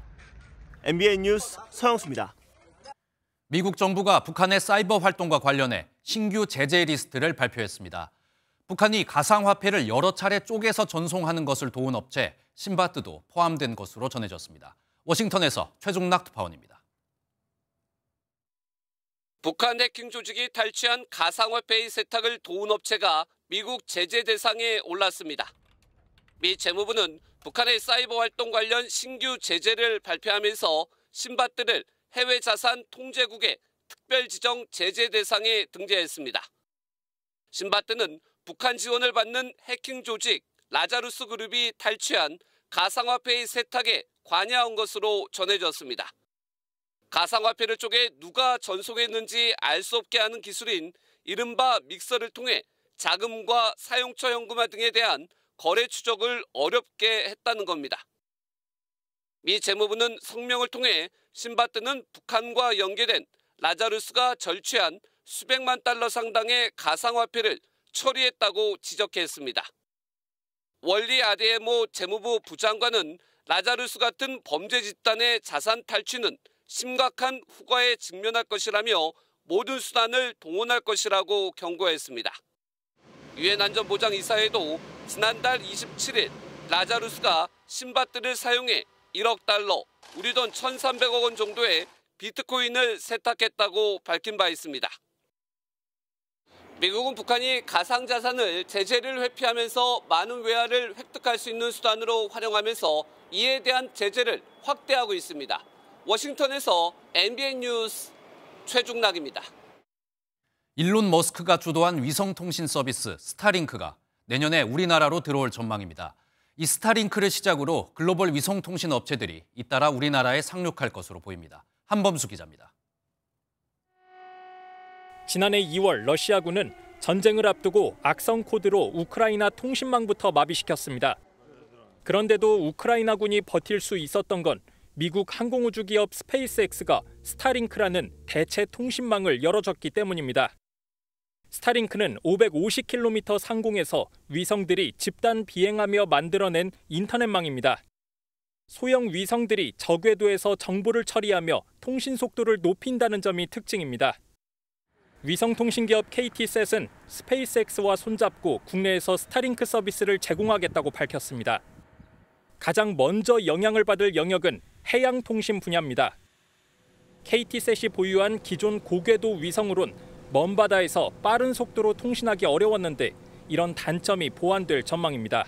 MBN 뉴스 서영수입니다. 미국 정부가 북한의 사이버 활동과 관련해 신규 제재 리스트를 발표했습니다. 북한이 가상화폐를 여러 차례 쪼개서 전송하는 것을 도운 업체 신바트도 포함된 것으로 전해졌습니다. 워싱턴에서 최종락 특파원입니다. 북한 해킹 조직이 탈취한 가상화폐의 세탁을 도운 업체가 미국 제재 대상에 올랐습니다. 미 재무부는 북한의 사이버 활동 관련 신규 제재를 발표하면서 신바트를 해외 자산 통제국의 특별 지정 제재 대상에 등재했습니다. 신바트는 북한 지원을 받는 해킹 조직 라자루스 그룹이 탈취한 가상화폐의 세탁에 관여한 것으로 전해졌습니다. 가상화폐를 쪼개 누가 전송했는지 알 수 없게 하는 기술인 이른바 믹서를 통해 자금과 사용처 현금화 등에 대한 거래 추적을 어렵게 했다는 겁니다. 미 재무부는 성명을 통해 신바트는 북한과 연계된 라자루스가 절취한 수백만 달러 상당의 가상화폐를 처리했다고 지적했습니다. 월리 아데에모 재무부 부장관은 라자루스 같은 범죄 집단의 자산 탈취는 심각한 후과에 직면할 것이라며 모든 수단을 동원할 것이라고 경고했습니다. 유엔 안전보장이사회도 지난달 27일 라자루스가 신바트를 사용해 1억 달러, 우리 돈 1,300억 원 정도의 비트코인을 세탁했다고 밝힌 바 있습니다. 미국은 북한이 가상자산을 제재를 회피하면서 많은 외화를 획득할 수 있는 수단으로 활용하면서 이에 대한 제재를 확대하고 있습니다. 워싱턴에서 MBN 뉴스 최종락입니다. 일론 머스크가 주도한 위성통신 서비스 스타링크가 내년에 우리나라로 들어올 전망입니다. 이 스타링크를 시작으로 글로벌 위성통신 업체들이 잇따라 우리나라에 상륙할 것으로 보입니다. 한범수 기자입니다. 지난해 2월 러시아군은 전쟁을 앞두고 악성 코드로 우크라이나 통신망부터 마비시켰습니다. 그런데도 우크라이나군이 버틸 수 있었던 건 미국 항공우주 기업 스페이스X가 스타링크라는 대체 통신망을 열어줬기 때문입니다. 스타링크는 550km 상공에서 위성들이 집단 비행하며 만들어낸 인터넷망입니다. 소형 위성들이 저궤도에서 정보를 처리하며 통신 속도를 높인다는 점이 특징입니다. 위성통신기업 KT셋은 스페이스X와 손잡고 국내에서 스타링크 서비스를 제공하겠다고 밝혔습니다. 가장 먼저 영향을 받을 영역은 해양통신 분야입니다. KT셋이 보유한 기존 고궤도 위성으론 먼 바다에서 빠른 속도로 통신하기 어려웠는데 이런 단점이 보완될 전망입니다.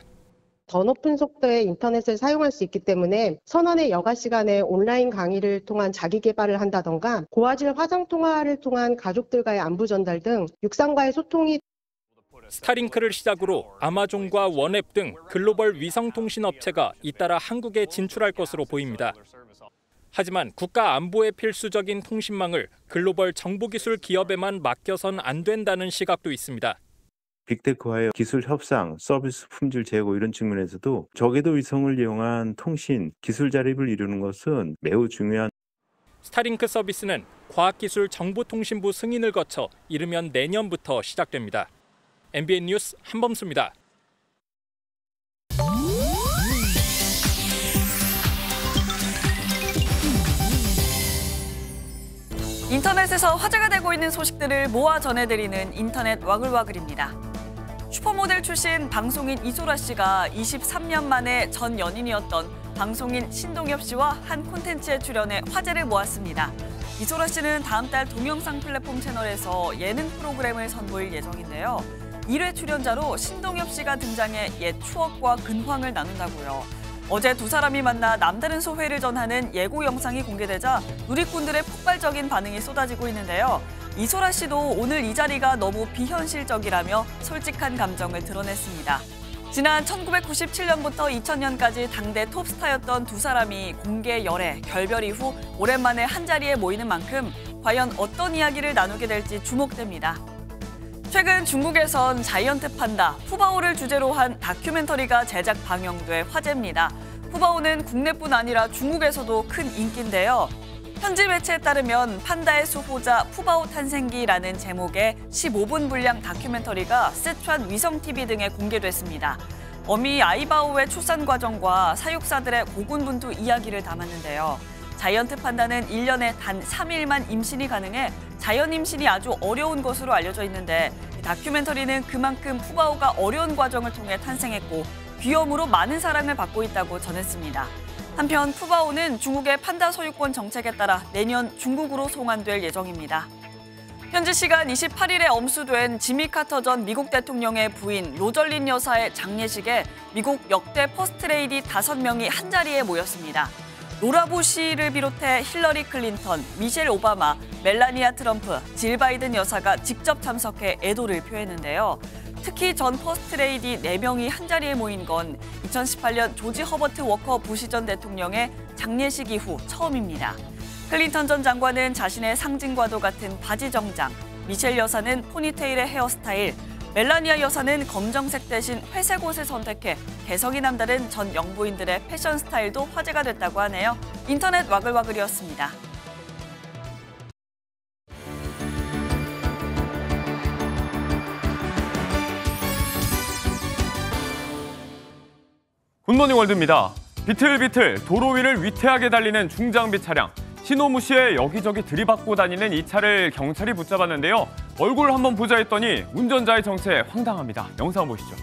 더 높은 속도의 인터넷을 사용할 수 있기 때문에 선원의 여가 시간에 온라인 강의를 통한 자기 개발을 한다던가 고화질 화상 통화를 통한 가족들과의 안부 전달 등 육상과의 소통이 스타링크를 시작으로 아마존과 원앱 등 글로벌 위성통신 업체가 잇따라 한국에 진출할 것으로 보입니다. 하지만 국가 안보에 필수적인 통신망을 글로벌 정보기술 기업에만 맡겨선 안 된다는 시각도 있습니다. 빅테크와의 기술 협상, 서비스 품질 제고 이런 측면에서도 저궤도 위성을 이용한 통신, 기술 자립을 이루는 것은 매우 중요한. 스타링크 서비스는 과학기술정보통신부 승인을 거쳐 이르면 내년부터 시작됩니다. MBN 뉴스 한범수입니다. 인터넷에서 화제가 되고 있는 소식들을 모아 전해드리는 인터넷 와글와글입니다. 슈퍼모델 출신 방송인 이소라 씨가 23년 만에 전 연인이었던 방송인 신동엽 씨와 한 콘텐츠에 출연해 화제를 모았습니다. 이소라 씨는 다음 달 동영상 플랫폼 채널에서 예능 프로그램을 선보일 예정인데요. 1회 출연자로 신동엽 씨가 등장해 옛 추억과 근황을 나눈다고요. 어제 두 사람이 만나 남다른 소회를 전하는 예고 영상이 공개되자 누리꾼들의 폭발적인 반응이 쏟아지고 있는데요. 이소라 씨도 오늘 이 자리가 너무 비현실적이라며 솔직한 감정을 드러냈습니다. 지난 1997년부터 2000년까지 당대 톱스타였던 두 사람이 공개 열애, 결별 이후 오랜만에 한자리에 모이는 만큼 과연 어떤 이야기를 나누게 될지 주목됩니다. 최근 중국에선 자이언트 판다 푸바오를 주제로 한 다큐멘터리가 제작 방영돼 화제입니다. 푸바오는 국내뿐 아니라 중국에서도 큰 인기인데요. 현지 매체에 따르면 판다의 수호자 푸바오 탄생기라는 제목의 15분 분량 다큐멘터리가 스촨 위성TV 등에 공개됐습니다. 어미 아이바오의 출산 과정과 사육사들의 고군분투 이야기를 담았는데요. 자이언트 판다는 1년에 단 3일만 임신이 가능해 자연 임신이 아주 어려운 것으로 알려져 있는데 다큐멘터리는 그만큼 푸바오가 어려운 과정을 통해 탄생했고 귀염으로 많은 사랑을 받고 있다고 전했습니다. 한편 푸바오는 중국의 판다 소유권 정책에 따라 내년 중국으로 송환될 예정입니다. 현지 시간 28일에 엄수된 지미 카터 전 미국 대통령의 부인 로절린 여사의 장례식에 미국 역대 퍼스트레이디 5명이 한자리에 모였습니다. 로라 부시를 비롯해 힐러리 클린턴, 미셸 오바마, 멜라니아 트럼프, 질 바이든 여사가 직접 참석해 애도를 표했는데요. 특히 전 퍼스트레이디 4명이 한자리에 모인 건 2018년 조지 허버트 워커 부시 전 대통령의 장례식 이후 처음입니다. 클린턴 전 장관은 자신의 상징과도 같은 바지 정장, 미셸 여사는 포니테일의 헤어스타일, 멜라니아 여사는 검정색 대신 회색 옷을 선택해 개성이 남다른 전 영부인들의 패션 스타일도 화제가 됐다고 하네요. 인터넷 와글와글이었습니다. 굿모닝 월드입니다. 비틀비틀 도로 위를 위태하게 달리는 중장비 차량. 신호 무시에 여기저기 들이받고 다니는 이 차를 경찰이 붙잡았는데요. 얼굴 한번 보자 했더니 운전자의 정체 황당합니다. 영상 보시죠.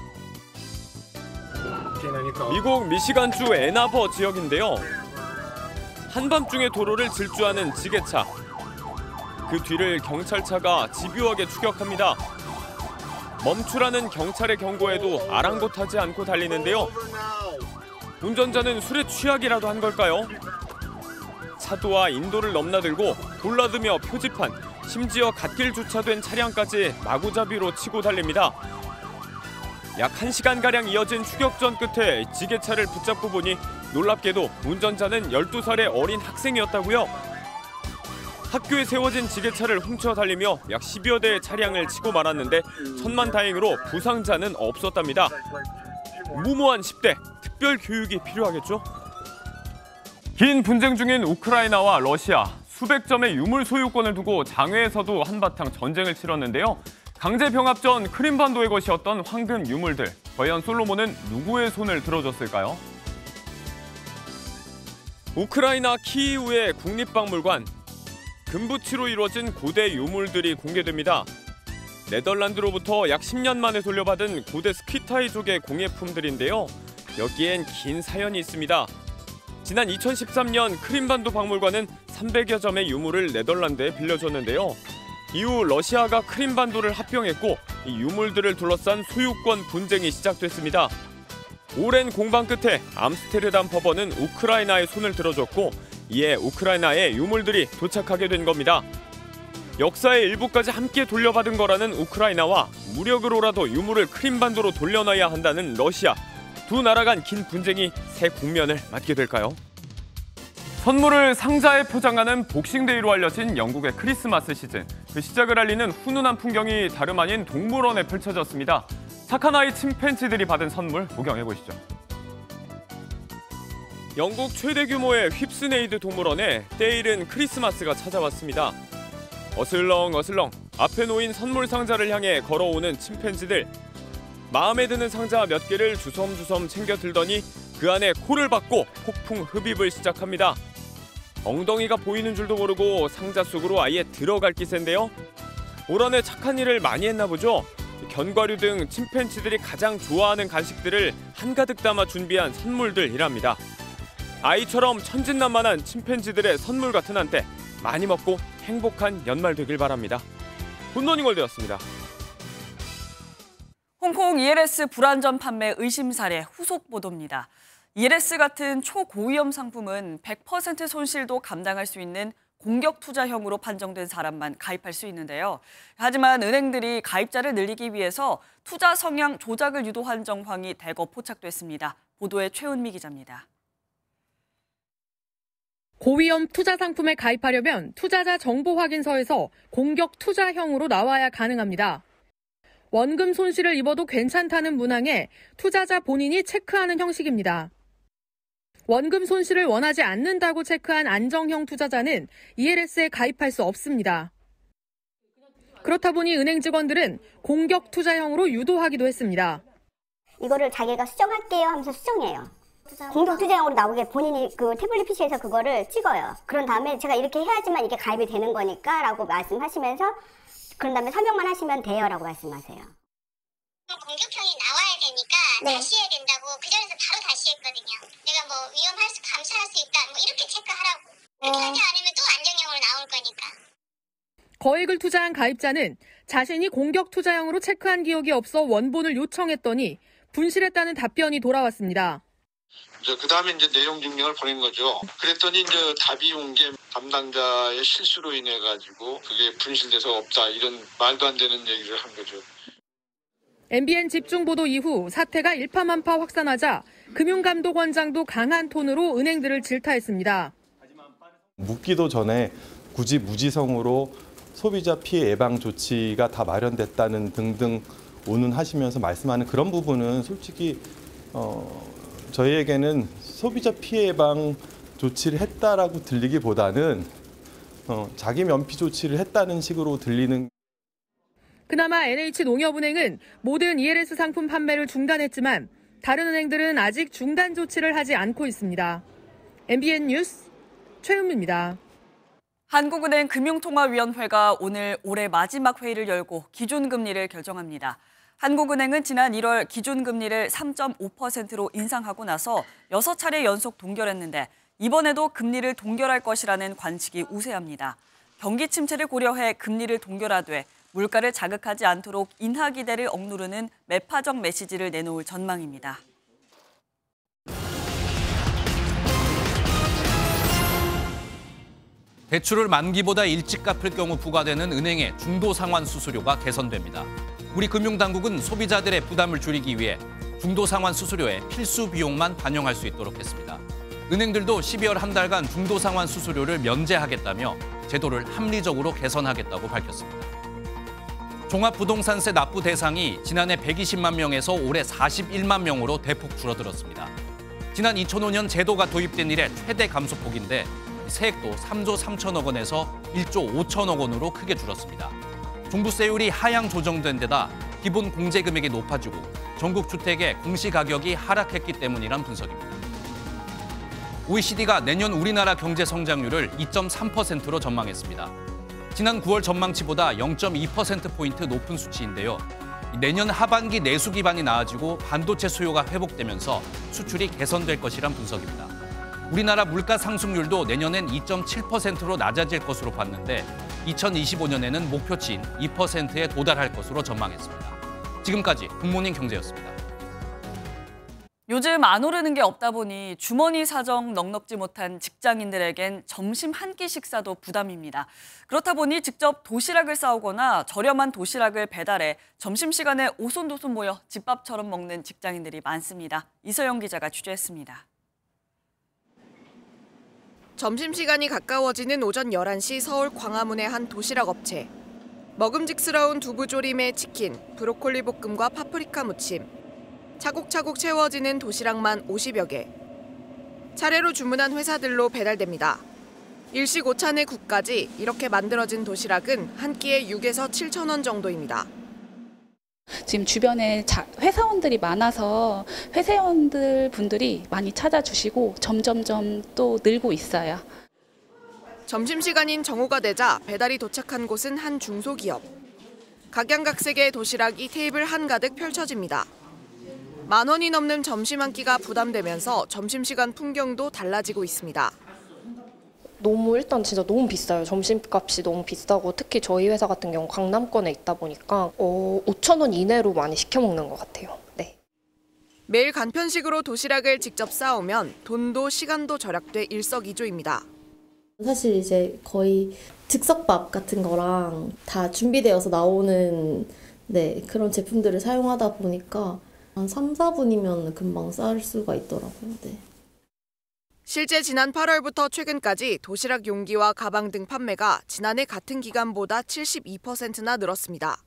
미국 미시간주 애나버 지역인데요. 한밤중에 도로를 질주하는 지게차. 그 뒤를 경찰차가 집요하게 추격합니다. 멈추라는 경찰의 경고에도 아랑곳하지 않고 달리는데요. 운전자는 술에 취약이라도 한 걸까요? 차도와 인도를 넘나들고 돌라드며 표지판, 심지어 갓길 주차된 차량까지 마구잡이로 치고 달립니다. 약 1시간가량 이어진 추격전 끝에 지게차를 붙잡고 보니 놀랍게도 운전자는 12살의 어린 학생이었다고요. 학교에 세워진 지게차를 훔쳐 달리며 약 10여 대의 차량을 치고 말았는데 천만다행으로 부상자는 없었답니다. 무모한 10대, 특별 교육이 필요하겠죠? 긴 분쟁 중인 우크라이나와 러시아, 수백 점의 유물 소유권을 두고 장외에서도 한바탕 전쟁을 치렀는데요. 강제 병합 전 크림반도의 것이었던 황금 유물들. 과연 솔로몬은 누구의 손을 들어줬을까요? 우크라이나 키이우의 국립박물관. 금붙이로 이루어진 고대 유물들이 공개됩니다. 네덜란드로부터 약 10년 만에 돌려받은 고대 스키타이족의 공예품들인데요. 여기엔 긴 사연이 있습니다. 지난 2013년 크림반도 박물관은 300여 점의 유물을 네덜란드에 빌려줬는데요. 이후 러시아가 크림반도를 합병했고 이 유물들을 둘러싼 소유권 분쟁이 시작됐습니다. 오랜 공방 끝에 암스테르담 법원은 우크라이나의 손을 들어줬고 이에 우크라이나에 유물들이 도착하게 된 겁니다. 역사의 일부까지 함께 돌려받은 거라는 우크라이나와 무력으로라도 유물을 크림반도로 돌려놔야 한다는 러시아. 두 나라 간 긴 분쟁이 새 국면을 맞게 될까요? 선물을 상자에 포장하는 복싱데이로 알려진 영국의 크리스마스 시즌. 그 시작을 알리는 훈훈한 풍경이 다름 아닌 동물원에 펼쳐졌습니다. 착한 아이 침팬지들이 받은 선물 구경해보시죠. 영국 최대 규모의 휩스네이드 동물원에 때이른 크리스마스가 찾아왔습니다. 어슬렁어슬렁 앞에 놓인 선물 상자를 향해 걸어오는 침팬지들. 마음에 드는 상자 몇 개를 주섬주섬 챙겨 들더니 그 안에 코를 박고 폭풍 흡입을 시작합니다. 엉덩이가 보이는 줄도 모르고 상자 속으로 아예 들어갈 기세인데요. 올 한해 착한 일을 많이 했나 보죠. 견과류 등 침팬지들이 가장 좋아하는 간식들을 한가득 담아 준비한 선물들이랍니다. 아이처럼 천진난만한 침팬지들의 선물 같은 한때 많이 먹고 행복한 연말 되길 바랍니다. 굿모닝 월드였습니다. 홍콩 ELS 불안전 판매 의심 사례 후속 보도입니다. ELS 같은 초고위험 상품은 100% 손실도 감당할 수 있는 공격 투자형으로 판정된 사람만 가입할 수 있는데요. 하지만 은행들이 가입자를 늘리기 위해서 투자 성향 조작을 유도한 정황이 대거 포착됐습니다. 보도에 최은미 기자입니다. 고위험 투자 상품에 가입하려면 투자자 정보 확인서에서 공격 투자형으로 나와야 가능합니다. 원금 손실을 입어도 괜찮다는 문항에 투자자 본인이 체크하는 형식입니다. 원금 손실을 원하지 않는다고 체크한 안정형 투자자는 ELS에 가입할 수 없습니다. 그렇다 보니 은행 직원들은 공격 투자형으로 유도하기도 했습니다. 이거를 자기가 수정할게요 하면서 수정해요. 공격 투자용으로 나오게 본인이 그 태블릿 PC에서 그거를 찍어요. 그런 다음에 제가 이렇게 해야지만 이게 가입이 되는 거니까 라고 말씀하시면서 그런 다음에 설명만 하시면 돼요 라고 말씀하세요. 공격형이 나와야 되니까 다시 해야 된다고 그 전에서 바로 다시 했거든요. 내가 뭐 감찰할 수 있다 뭐 이렇게 체크하라고. 그렇게 하지 않으면 또 안정형으로 나올 거니까. 거액을 투자한 가입자는 자신이 공격 투자형으로 체크한 기억이 없어 원본을 요청했더니 분실했다는 답변이 돌아왔습니다. 그 다음에 이제 내용 증명을 보낸 거죠. 그랬더니 이제 답이 온 게 담당자의 실수로 인해 가지고 그게 분실돼서 없다 이런 말도 안 되는 얘기를 한 거죠. MBN 집중 보도 이후 사태가 일파만파 확산하자 금융감독원장도 강한 톤으로 은행들을 질타했습니다. 묻기도 전에 굳이 무지성으로 소비자 피해 예방 조치가 다 마련됐다는 등등 운운하시면서 말씀하는 그런 부분은 솔직히 저희에게는 소비자 피해 예방 조치를 했다라고 들리기보다는 자기 면피 조치를 했다는 식으로 들리는. 그나마 NH농협은행은 모든 ELS 상품 판매를 중단했지만 다른 은행들은 아직 중단 조치를 하지 않고 있습니다. MBN 뉴스 최은미입니다. 한국은행 금융통화위원회가 오늘 올해 마지막 회의를 열고 기준금리를 결정합니다. 한국은행은 지난 1월 기준금리를 3.5%로 인상하고 나서 6차례 연속 동결했는데 이번에도 금리를 동결할 것이라는 관측이 우세합니다. 경기 침체를 고려해 금리를 동결하되 물가를 자극하지 않도록 인하 기대를 억누르는 매파적 메시지를 내놓을 전망입니다. 대출을 만기보다 일찍 갚을 경우 부과되는 은행의 중도상환 수수료가 개선됩니다. 우리 금융당국은 소비자들의 부담을 줄이기 위해 중도상환 수수료에 필수 비용만 반영할 수 있도록 했습니다. 은행들도 12월 한 달간 중도상환 수수료를 면제하겠다며 제도를 합리적으로 개선하겠다고 밝혔습니다. 종합부동산세 납부 대상이 지난해 120만 명에서 올해 41만 명으로 대폭 줄어들었습니다. 지난 2005년 제도가 도입된 이래 최대 감소폭인데 세액도 3조 3천억 원에서 1조 5천억 원으로 크게 줄었습니다. 종부세율이 하향 조정된 데다 기본 공제 금액이 높아지고 전국 주택의 공시가격이 하락했기 때문이란 분석입니다. OECD가 내년 우리나라 경제 성장률을 2.3%로 전망했습니다. 지난 9월 전망치보다 0.2%포인트 높은 수치인데요. 내년 하반기 내수 기반이 나아지고 반도체 수요가 회복되면서 수출이 개선될 것이란 분석입니다. 우리나라 물가 상승률도 내년엔 2.7%로 낮아질 것으로 봤는데 2025년에는 목표치인 2%에 도달할 것으로 전망했습니다. 지금까지 굿모닝 경제였습니다. 요즘 안 오르는 게 없다 보니 주머니 사정 넉넉지 못한 직장인들에겐 점심 한 끼 식사도 부담입니다. 그렇다 보니 직접 도시락을 싸오거나 저렴한 도시락을 배달해 점심시간에 오손도손 모여 집밥처럼 먹는 직장인들이 많습니다. 이서영 기자가 취재했습니다. 점심시간이 가까워지는 오전 11시 서울 광화문의 한 도시락 업체. 먹음직스러운 두부조림에 치킨, 브로콜리 볶음과 파프리카 무침. 차곡차곡 채워지는 도시락만 50여 개. 차례로 주문한 회사들로 배달됩니다. 일식 오찬의 국까지 이렇게 만들어진 도시락은 한 끼에 6에서 7천 원 정도입니다. 지금 주변에 회사원들이 많아서 회사원들 분들이 많이 찾아주시고 점점점 또 늘고 있어요. 점심시간인 정오가 되자 배달이 도착한 곳은 한 중소기업. 각양각색의 도시락이 테이블 한가득 펼쳐집니다. 10,000원이 넘는 점심 한 끼가 부담되면서 점심시간 풍경도 달라지고 있습니다. 일단 진짜 너무 비싸요. 점심값이 너무 비싸고 특히 저희 회사 같은 경우 강남권에 있다 보니까 5,000원 이내로 많이 시켜 먹는 것 같아요. 네. 매일 간편식으로 도시락을 직접 싸오면 돈도 시간도 절약돼 일석이조입니다. 사실 이제 거의 즉석밥 같은 거랑 다 준비되어서 나오는 그런 제품들을 사용하다 보니까 한 3, 4분이면 금방 쌀 수가 있더라고요. 네. 실제 지난 8월부터 최근까지 도시락 용기와 가방 등 판매가 지난해 같은 기간보다 72%나 늘었습니다.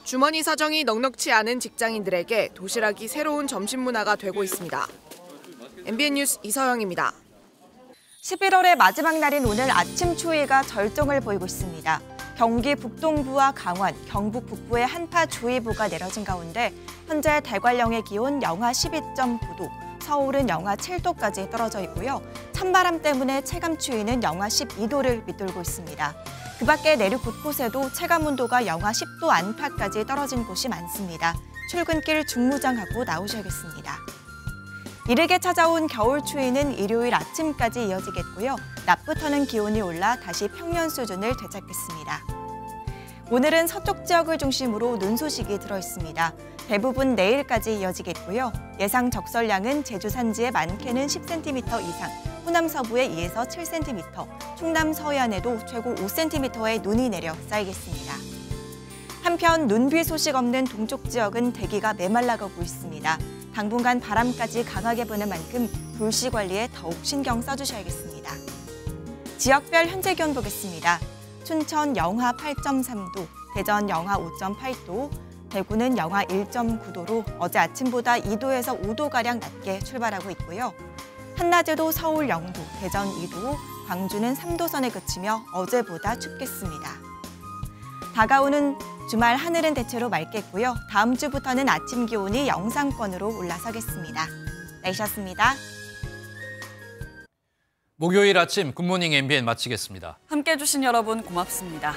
주머니 사정이 넉넉지 않은 직장인들에게 도시락이 새로운 점심 문화가 되고 있습니다. MBN 뉴스 이서영입니다. 11월의 마지막 날인 오늘 아침 추위가 절정을 보이고 있습니다. 경기 북동부와 강원, 경북 북부에 한파주의보가 내려진 가운데 현재 대관령의 기온 영하 12.9도, 서울은 영하 7도까지 떨어져 있고요. 찬바람 때문에 체감 추위는 영하 12도를 밑돌고 있습니다. 그 밖에 내륙 곳곳에도 체감 온도가 영하 10도 안팎까지 떨어진 곳이 많습니다. 출근길 중무장하고 나오셔야겠습니다. 이르게 찾아온 겨울 추위는 일요일 아침까지 이어지겠고요. 낮부터는 기온이 올라 다시 평년 수준을 되찾겠습니다. 오늘은 서쪽 지역을 중심으로 눈 소식이 들어있습니다. 대부분 내일까지 이어지겠고요. 예상 적설량은 제주 산지에 많게는 10cm 이상, 호남 서부에 2에서 7cm, 충남 서해안에도 최고 5cm의 눈이 내려 쌓이겠습니다. 한편 눈비 소식 없는 동쪽 지역은 대기가 메말라가고 있습니다. 당분간 바람까지 강하게 부는 만큼 불씨 관리에 더욱 신경 써주셔야겠습니다. 지역별 현재 기온 보겠습니다. 춘천 영하 8.3도, 대전 영하 5.8도, 대구는 영하 1.9도로 어제 아침보다 2도에서 5도가량 낮게 출발하고 있고요. 한낮에도 서울 0도, 대전 2도, 광주는 3도 선에 그치며 어제보다 춥겠습니다. 다가오는 주말 하늘은 대체로 맑겠고요. 다음 주부터는 아침 기온이 영상권으로 올라서겠습니다. 날씨였습니다. 목요일 아침 굿모닝 MBN 마치겠습니다. 함께해 주신 여러분 고맙습니다.